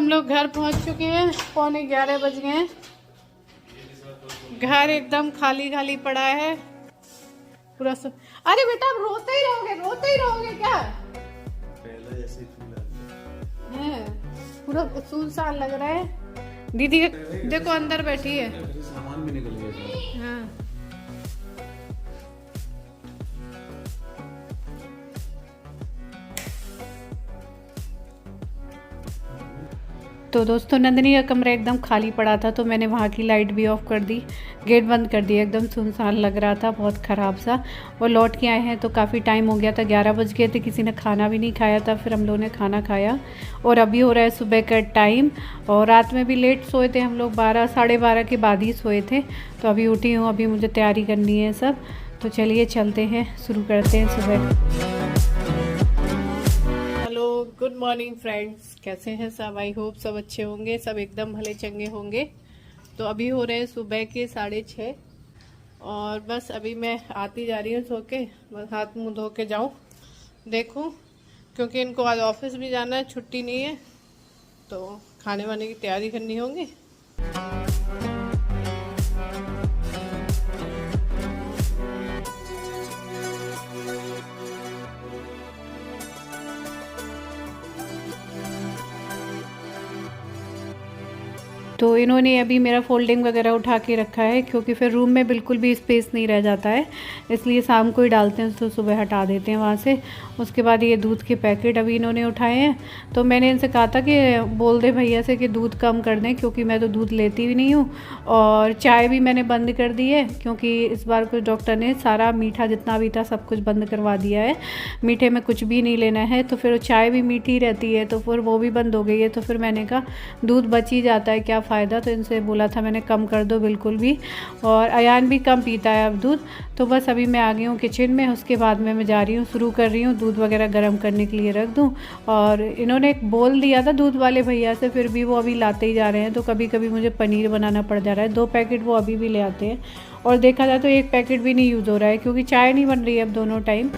हम लोग घर पहुंच चुके हैं, 11:15 बज गए हैं। घर एकदम खाली खाली पड़ा है पूरा सब। अरे बेटा आप रोते ही रहोगे क्या? पहले जैसे ही है पूरा सुनसान लग रहा है। दीदी देखो अंदर बैठी है। सामान भी निकल गया। हाँ तो दोस्तों नंदिनी का कमरा एकदम खाली पड़ा था, तो मैंने वहाँ की लाइट भी ऑफ कर दी, गेट बंद कर दिया। एकदम सुनसान लग रहा था, बहुत ख़राब सा। और लौट के आए हैं तो काफ़ी टाइम हो गया था, 11 बज गए थे। किसी ने खाना भी नहीं खाया था, फिर हम लोगों ने खाना खाया। और अभी हो रहा है सुबह का टाइम। और रात में भी लेट सोए थे हम लोग, 12 साढ़े 12 के बाद ही सोए थे। तो अभी उठी हूँ, अभी मुझे तैयारी करनी है सब। तो चलिए चलते हैं, शुरू करते हैं सुबह। हेलो गुड मॉर्निंग फ्रेंड्स, कैसे हैं सब? आई होप सब अच्छे होंगे, सब एकदम भले चंगे होंगे। तो अभी हो रहे हैं सुबह के 6:30 और बस अभी मैं आती जा रही हूँ सो के। बस हाथ मुंह धो के जाऊँ देखूँ, क्योंकि इनको आज ऑफिस भी जाना है, छुट्टी नहीं है। तो खाने वाने की तैयारी करनी होगी। तो इन्होंने अभी मेरा फोल्डिंग वगैरह उठा के रखा है, क्योंकि फिर रूम में बिल्कुल भी स्पेस नहीं रह जाता है, इसलिए शाम को ही डालते हैं, तो सुबह हटा देते हैं वहाँ से। उसके बाद ये दूध के पैकेट अभी इन्होंने उठाए हैं। तो मैंने इनसे कहा था कि बोल दे भैया से कि दूध कम कर दें, क्योंकि मैं तो दूध लेती भी नहीं हूँ। और चाय भी मैंने बंद कर दी है, क्योंकि इस बार कुछ डॉक्टर ने सारा मीठा जितना भी था सब कुछ बंद करवा दिया है। मीठे में कुछ भी नहीं लेना है, तो फिर चाय भी मीठी रहती है, तो फिर वो भी बंद हो गई है। तो फिर मैंने कहा दूध बच ही जाता है, क्या फ़ायदा। तो इनसे बोला था मैंने कम कर दो बिल्कुल भी। और अयान भी कम पीता है अब दूध। तो बस अभी मैं आ गई हूँ किचन में, उसके बाद में मैं जा रही हूँ, शुरू कर रही हूँ दूध वगैरह गर्म करने के लिए रख दूँ। और इन्होंने एक बोल दिया था दूध वाले भैया से, फिर भी वो अभी लाते ही जा रहे हैं। तो कभी कभी मुझे पनीर बनाना पड़ जा रहा है। 2 पैकेट वो अभी भी ले आते हैं, और देखा जाए तो 1 पैकेट भी नहीं यूज़ हो रहा है, क्योंकि चाय नहीं बन रही है अब दोनों टाइम।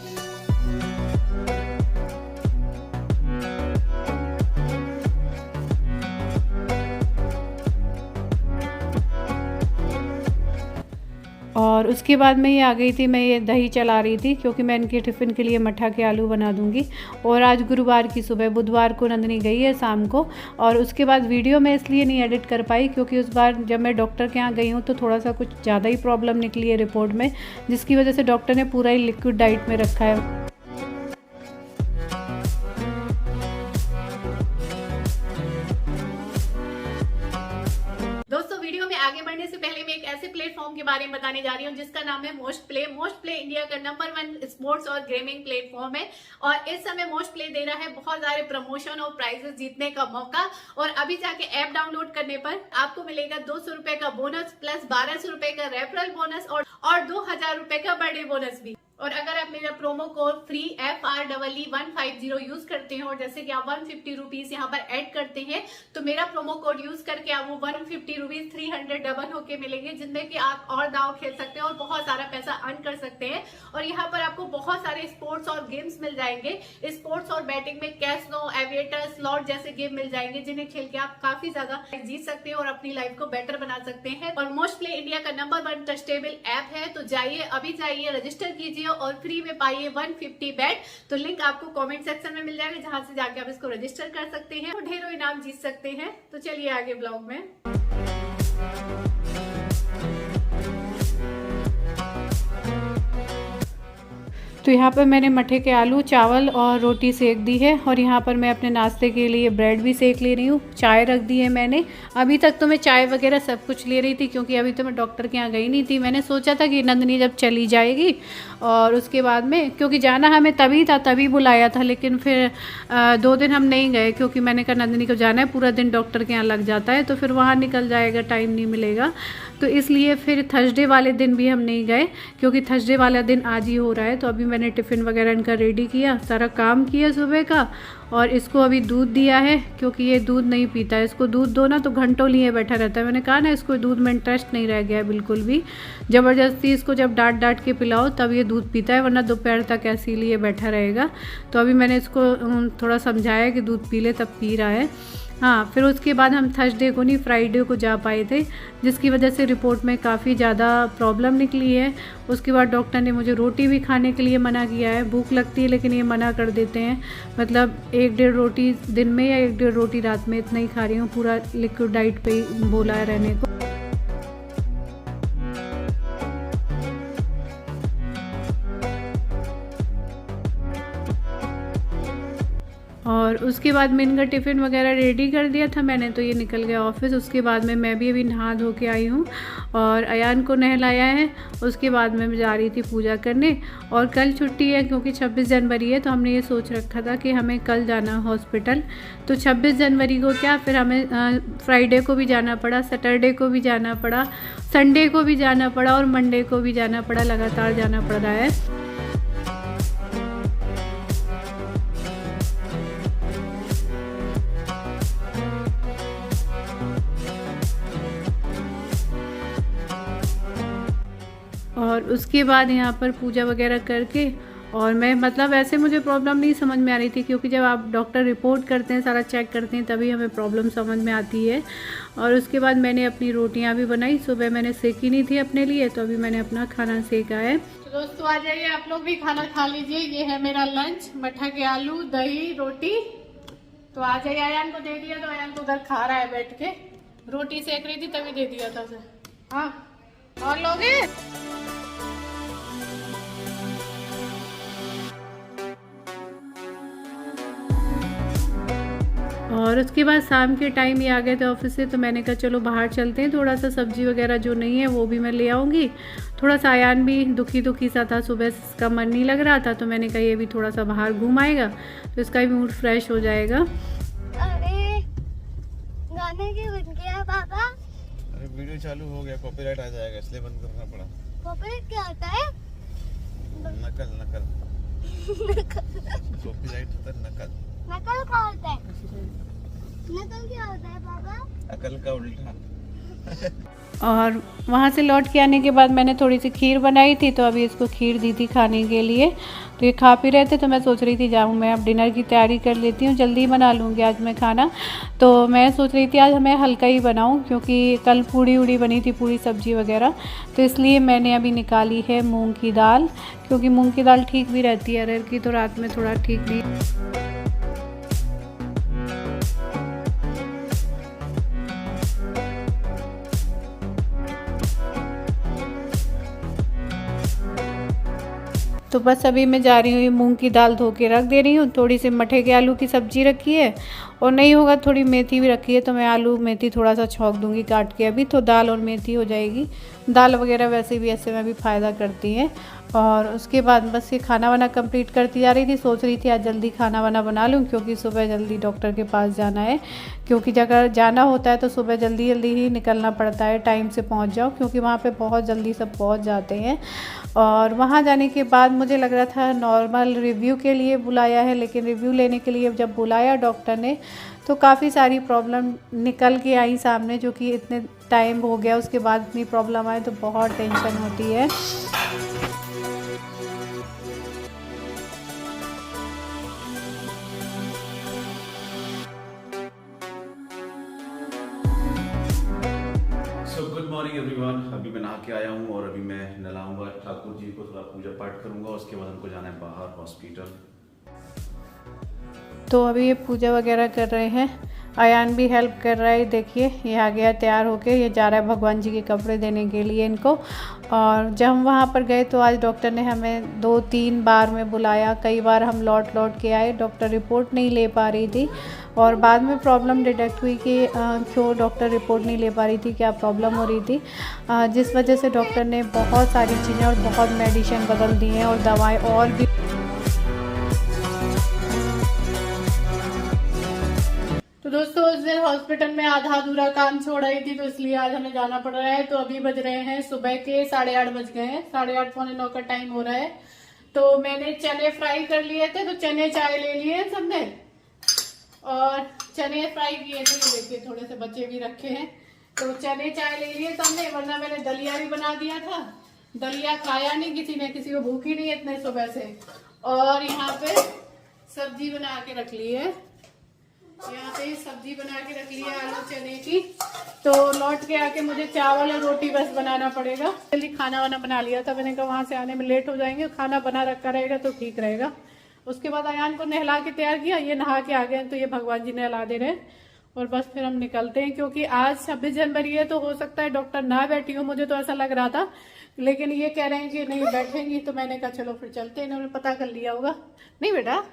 और उसके बाद में ये आ गई थी, मैं ये दही चला रही थी, क्योंकि मैं इनके टिफ़िन के लिए मठा के आलू बना दूंगी। और आज गुरुवार की सुबह, बुधवार को नंदिनी गई है शाम को। और उसके बाद वीडियो मैं इसलिए नहीं एडिट कर पाई, क्योंकि उस बार जब मैं डॉक्टर के यहाँ गई हूँ तो थोड़ा सा कुछ ज़्यादा ही प्रॉब्लम निकली है रिपोर्ट में, जिसकी वजह से डॉक्टर ने पूरा ही लिक्विड डाइट में रखा है। दोस्तों वीडियो में आगे बढ़ने से पहले मैं एक ऐसे प्लेटफॉर्म के बारे में बताने जा रही हूँ जिसका नाम है मोस्ट प्ले इंडिया का नंबर 1 स्पोर्ट्स और गेमिंग प्लेटफॉर्म है। और इस समय मोस्ट प्ले दे रहा है बहुत सारे प्रमोशन और प्राइजेस जीतने का मौका। और अभी जाके ऐप डाउनलोड करने पर आपको मिलेगा 200 रुपए का बोनस, प्लस 1200 रुपए का रेफरल बोनस और 2000 रुपए का बर्थडे बोनस भी। और अगर आप मेरा promo code free FREE150 use करते हैं, और जैसे कि आप 150 रुपीज यहाँ पर ऐड करते हैं, तो मेरा प्रोमो कोड यूज करके आप वो 150 रुपीज 300 डबल होके मिलेंगे, जिनमें कि आप और दाव खेल सकते हैं और बहुत सारा पैसा अर्न कर सकते हैं। और यहाँ पर आपको बहुत सारे स्पोर्ट्स और गेम्स मिल जाएंगे। स्पोर्ट्स और बैटिंग में कैसनो, एविएटर, स्लॉट जैसे गेम मिल जाएंगे, जिन्हें खेल के आप काफी ज्यादा जीत सकते हैं और अपनी लाइफ को बेटर बना सकते हैं। और मोस्ट प्ले इंडिया का नंबर 1 ट्रस्टेबल ऐप है। तो जाइए, अभी जाइए, रजिस्टर कीजिए और फ्री में पाइए 150 बैट। तो लिंक आपको कमेंट सेक्शन में मिल जाएगा, जहां से जाके आप इसको रजिस्टर कर सकते हैं और ढेरों इनाम जीत सकते हैं। तो चलिए आगे ब्लॉग में। तो यहाँ पर मैंने मठे के आलू, चावल और रोटी सेक दी है। और यहाँ पर मैं अपने नाश्ते के लिए ब्रेड भी सेक ले रही हूँ। चाय रख दी है मैंने। अभी तक तो मैं चाय वगैरह सब कुछ ले रही थी, क्योंकि अभी तो मैं डॉक्टर के यहाँ गई नहीं थी। मैंने सोचा था कि नंदिनी जब चली जाएगी और उसके बाद में, क्योंकि जाना हमें तभी था, तभी बुलाया था, लेकिन फिर 2 दिन हम नहीं गए, क्योंकि मैंने कहा नंदिनी को जाना है, पूरा दिन डॉक्टर के यहाँ लग जाता है, तो फिर वहाँ निकल जाएगा, टाइम नहीं मिलेगा। तो इसलिए फिर थर्सडे वाले दिन भी हम नहीं गए, क्योंकि थर्सडे वाला दिन आज ही हो रहा है। तो अभी मैंने टिफ़िन वगैरह इनका रेडी किया, सारा काम किया सुबह का। और इसको अभी दूध दिया है, क्योंकि ये दूध नहीं पीता है। इसको दूध दो ना तो घंटों लिए बैठा रहता है। मैंने कहा ना, इसको दूध में इंटरेस्ट नहीं रह गया है बिल्कुल भी। ज़बरदस्ती इसको जब डांट डांट के पिलाओ तब ये दूध पीता है, वरना दोपहर तक ऐसे लिए बैठा रहेगा। तो अभी मैंने इसको थोड़ा समझाया कि दूध पी ले, तब पी रहा है। हाँ, फिर उसके बाद हम थर्सडे को नहीं फ्राइडे को जा पाए थे, जिसकी वजह से रिपोर्ट में काफ़ी ज़्यादा प्रॉब्लम निकली है। उसके बाद डॉक्टर ने मुझे रोटी भी खाने के लिए मना किया है। भूख लगती है लेकिन ये मना कर देते हैं, मतलब 1-1.5 रोटी दिन में या 1-1.5 रोटी रात में, इतना ही खा रही हूँ। पूरा लिक्विड डाइट पे ही बोला है रहने को। और उसके बाद मैं इनका टिफ़िन वगैरह रेडी कर दिया था मैंने, तो ये निकल गया ऑफिस। उसके बाद में मैं भी अभी नहा धो के आई हूँ और अयान को नहलाया है। उसके बाद में मैं जा रही थी पूजा करने। और कल छुट्टी है क्योंकि 26 जनवरी है, तो हमने ये सोच रखा था कि हमें कल जाना हॉस्पिटल। तो 26 जनवरी को क्या, फिर हमें फ्राइडे को भी जाना पड़ा, सैटरडे को भी जाना पड़ा, संडे को भी जाना पड़ा और मंडे को भी जाना पड़ा। लगातार जाना पड़ रहा है। और उसके बाद यहाँ पर पूजा वगैरह करके, और मैं मतलब ऐसे मुझे प्रॉब्लम नहीं समझ में आ रही थी, क्योंकि जब आप डॉक्टर रिपोर्ट करते हैं, सारा चेक करते हैं, तभी हमें प्रॉब्लम समझ में आती है। और उसके बाद मैंने अपनी रोटियाँ भी बनाई। सुबह मैंने सेकी नहीं थी अपने लिए, तो अभी मैंने अपना खाना सेका है। तो दोस्तों आ जाइए, आप लोग भी खाना खा लीजिए। ये है मेरा लंच, मठा के आलू, दही, रोटी। तो आ जाइए। अयान को दे दिया, तो अयान तो उधर खा रहा है बैठ के। रोटी सेक रही थी तभी दे दिया था उसे। हाँ, और लोगे? और उसके बाद शाम के टाइम ही आ गए थे ऑफिस से, तो मैंने कहा चलो बाहर चलते हैं, थोड़ा सा सब्जी वगैरह जो नहीं है वो भी मैं ले आऊँगी। थोड़ा सा अयान भी दुखी सा था, सुबह इसका मन नहीं लग रहा था, तो मैंने कहा ये भी थोड़ा सा बाहर घूम आएगा तो इसका भी मूड फ्रेश हो जाएगा। अरे गाने क्यों बन गया पापा? अरे वीडियो चालू हो गया, कॉपीराइट आ जाएगा इसलिए बंद करना पड़ा। कॉपीराइट क्या होता है? नकल कॉपीराइट होता है नकल। नकल क्या होता है? नकल क्या होता है पापा? अकल का उल्टा। और वहाँ से लौट के आने के बाद मैंने थोड़ी सी खीर बनाई थी, तो अभी इसको खीर दी थी खाने के लिए। तो ये खा पी रहे थे, तो मैं सोच रही थी जाऊँ मैं अब डिनर की तैयारी कर लेती हूँ, जल्दी बना लूँगी आज मैं खाना। तो मैं सोच रही थी आज मैं हल्का ही बनाऊँ, क्योंकि कल पूड़ी उड़ी बनी थी, पूरी सब्जी वगैरह। तो इसलिए मैंने अभी निकाली है मूँग की दाल, क्योंकि मूँग की दाल ठीक भी रहती है, अरहर की तो रात में थोड़ा ठीक नहीं। तो बस अभी मैं जा रही हूँ, मूंग की दाल धो के रख दे रही हूँ। थोड़ी सी मठे के आलू की सब्ज़ी रखी है, और नहीं होगा थोड़ी मेथी भी रखी है, तो मैं आलू मेथी थोड़ा सा छौंक दूँगी काट के अभी, तो दाल और मेथी हो जाएगी। दाल वगैरह वैसे भी ऐसे में भी फ़ायदा करती है। और उसके बाद बस ये खाना वाना कंप्लीट करती जा रही थी। सोच रही थी आज जल्दी खाना वाना बना लूँ, क्योंकि सुबह जल्दी डॉक्टर के पास जाना है। क्योंकि अगर जाना होता है तो सुबह जल्दी ही निकलना पड़ता है, टाइम से पहुँच जाओ, क्योंकि वहाँ पे बहुत जल्दी सब पहुँच जाते हैं। और वहाँ जाने के बाद मुझे लग रहा था नॉर्मल रिव्यू के लिए बुलाया है, लेकिन रिव्यू लेने के लिए जब बुलाया डॉक्टर ने, तो काफ़ी सारी प्रॉब्लम निकल के आई सामने, जो कि इतने टाइम हो गया उसके बाद इतनी प्रॉब्लम आए तो बहुत टेंशन होती है। Good morning everyone. अभी मैं नहा के आया हूँ और अभी मैं नहलाऊंगा ठाकुर जी को, थोड़ा पूजा पाठ करूंगा, उसके बाद हमको जाना है बाहर हॉस्पिटल। तो अभी ये पूजा वगैरह कर रहे हैं, अयान भी हेल्प कर रहा है। देखिए ये आ गया तैयार होके, ये जा रहा है भगवान जी के कपड़े देने के लिए इनको। और जब हम वहाँ पर गए तो आज डॉक्टर ने हमें 2-3 बार में बुलाया, कई बार हम लौट के आए। डॉक्टर रिपोर्ट नहीं ले पा रही थी, और बाद में प्रॉब्लम डिटेक्ट हुई कि क्यों डॉक्टर रिपोर्ट नहीं ले पा रही थी, क्या प्रॉब्लम हो रही थी, जिस वजह से डॉक्टर ने बहुत सारी चीज़ें और बहुत मेडिसिन बदल दी हैं और दवाएँ और भी। तो दोस्तों उस दिन हॉस्पिटल में आधा अधूरा काम छोड़ रही थी, तो इसलिए आज हमें जाना पड़ रहा है। तो अभी बज रहे हैं सुबह के 8:30 बज गए हैं, 8:30 पौने 9 का टाइम हो रहा है। तो मैंने चने फ्राई कर लिए थे, तो चने चाय ले लिए सबने, और चने फ्राई किए थे, ये देखिए थोड़े से बच्चे भी रखे हैं, तो चने चाय ले लिए सबने। वरना मैंने दलिया भी बना दिया था, दलिया खाया नहीं किसी ने, किसी को भूख ही नहीं है इतने सुबह से। और यहाँ पे सब्जी बना के रख ली है, यहाँ पे सब्जी बना के रख लिया आलू चने की, तो लौट के आके मुझे चावल और रोटी बस बनाना पड़ेगा। जल्दी खाना वाना बना लिया था, मैंने कहा वहाँ से आने में लेट हो जाएंगे, खाना बना रखा रहेगा तो ठीक रहेगा। उसके बाद अयान को नहला के तैयार किया, ये नहा के आ गए तो ये भगवान जी नहला दे रहे हैं और बस फिर हम निकलते हैं, क्योंकि आज 26 जनवरी है तो हो सकता है डॉक्टर ना बैठी हो, मुझे तो ऐसा लग रहा था, लेकिन ये कह रहे हैं कि नहीं बैठेंगी, तो मैंने कहा चलो फिर चलते हैं। इन्होंने पता कर लिया होगा, नहीं बेटा?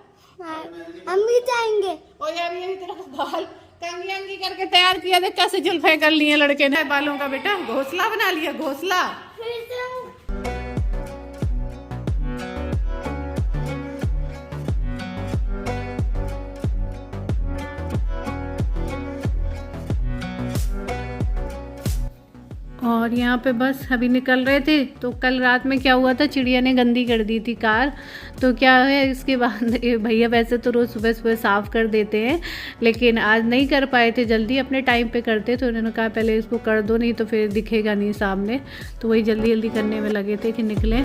हम भी जाएंगे। और यार ये तरफ बाल कंगी अंगी करके तैयार किया, देख कैसे जुल्फे कर लिए लड़के ने बालों का। बेटा घोंसला बना लिया, घोंसला। और यहाँ पे बस अभी निकल रहे थे, तो कल रात में क्या हुआ था, चिड़िया ने गंदी कर दी थी कार, तो क्या है इसके बाद भैया वैसे तो रोज़ सुबह सुबह साफ़ कर देते हैं, लेकिन आज नहीं कर पाए थे, जल्दी अपने टाइम पे करते, तो उन्होंने कहा पहले इसको कर दो, नहीं तो फिर दिखेगा नहीं सामने, तो वही जल्दी जल्दी करने में लगे थे कि निकले।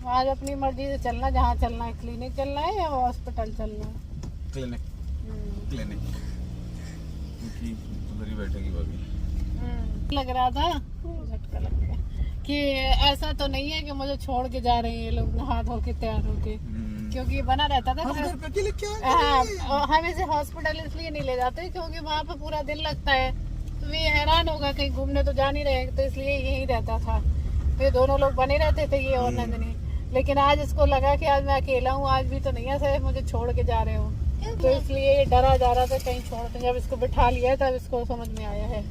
आज अपनी मर्जी से चलना, जहाँ चलना है, क्लिनिक चलना है या हॉस्पिटल चलना है? क्लिनिक क्योंकि उधर ही बैठेगी भाभी। लग रहा था झटका लग गया कि ऐसा तो नहीं है कि मुझे छोड़ के जा रहे हैं ये लोग नहा धो के तैयार होके, क्योंकि बना रहता था। हाँ, हम इसे हॉस्पिटल इसलिए नहीं ले जाते क्योंकि वहाँ पे पूरा दिन लगता है, तो ये हैरान होगा कहीं घूमने तो जा नहीं रहे, तो इसलिए यही रहता था। फिर दोनों लोग बने रहते थे, ये और नंदनी। लेकिन आज इसको लगा कि आज मैं अकेला हूँ, आज भी तो नहीं है सिर्फ मुझे छोड़ के जा रहे हो, तो इसलिए ये डरा जा रहा था कहीं छोड़ के। जब इसको बिठा लिया तब इसको समझ में आया है।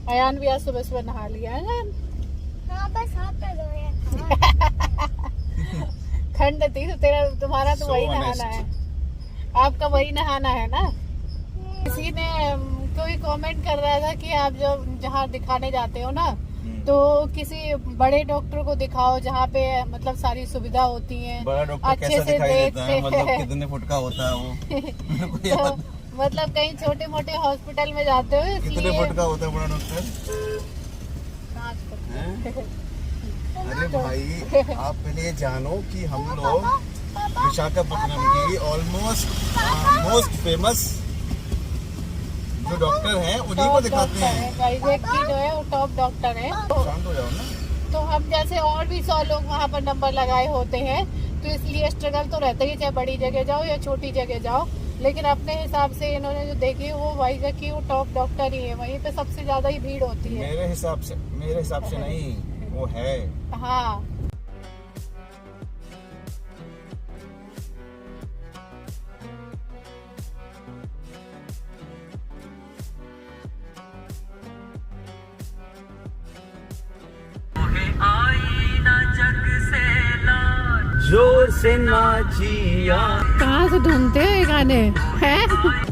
अयान भी आज सुबह सुबह नहा लिया है ना? हाँ, बस हाथ पैर धोए। ठंड थी तो तुम्हारा तो वही नहाना है, आपका वही नहाना है ना। किसी ने कोई कमेंट कर रहा था कि आप जब जहाँ दिखाने जाते हो ना, तो किसी बड़े डॉक्टर को दिखाओ जहाँ पे मतलब सारी सुविधा होती है, बड़ा डॉक्टर अच्छे कैसा से दिखाई देख देता है, मतलब कितने फुट का होता है वो? तो मतलब कहीं छोटे मोटे हॉस्पिटल में जाते हो कितने फुट का होता है बड़ा डॉक्टर? अरे भाई, आप पहले ये जानो कि हम लोग विशाखापट्टनम की ऑलमोस्ट मोस्ट फेमस जो डॉक्टर हैं उन्हीं को दिखाते हैं। वाइजैक की जो है वो टॉप डॉक्टर है। शांत हो जाओ ना। तो हम जैसे और भी 100 लोग वहाँ पर नंबर लगाए होते हैं, तो इसलिए स्ट्रगल तो रहता ही, चाहे बड़ी जगह जाओ या छोटी जगह जाओ। लेकिन अपने हिसाब से इन्होंने जो देखी वो वाइजैक की वो टॉप डॉक्टर ही है, वहीं पे सबसे ज्यादा ही भीड़ होती है। मेरे हिसाब से नहीं, वो है। हाँ, जोर से नाचिया। कहाँ से ढूंढते हो ये गाने हैं?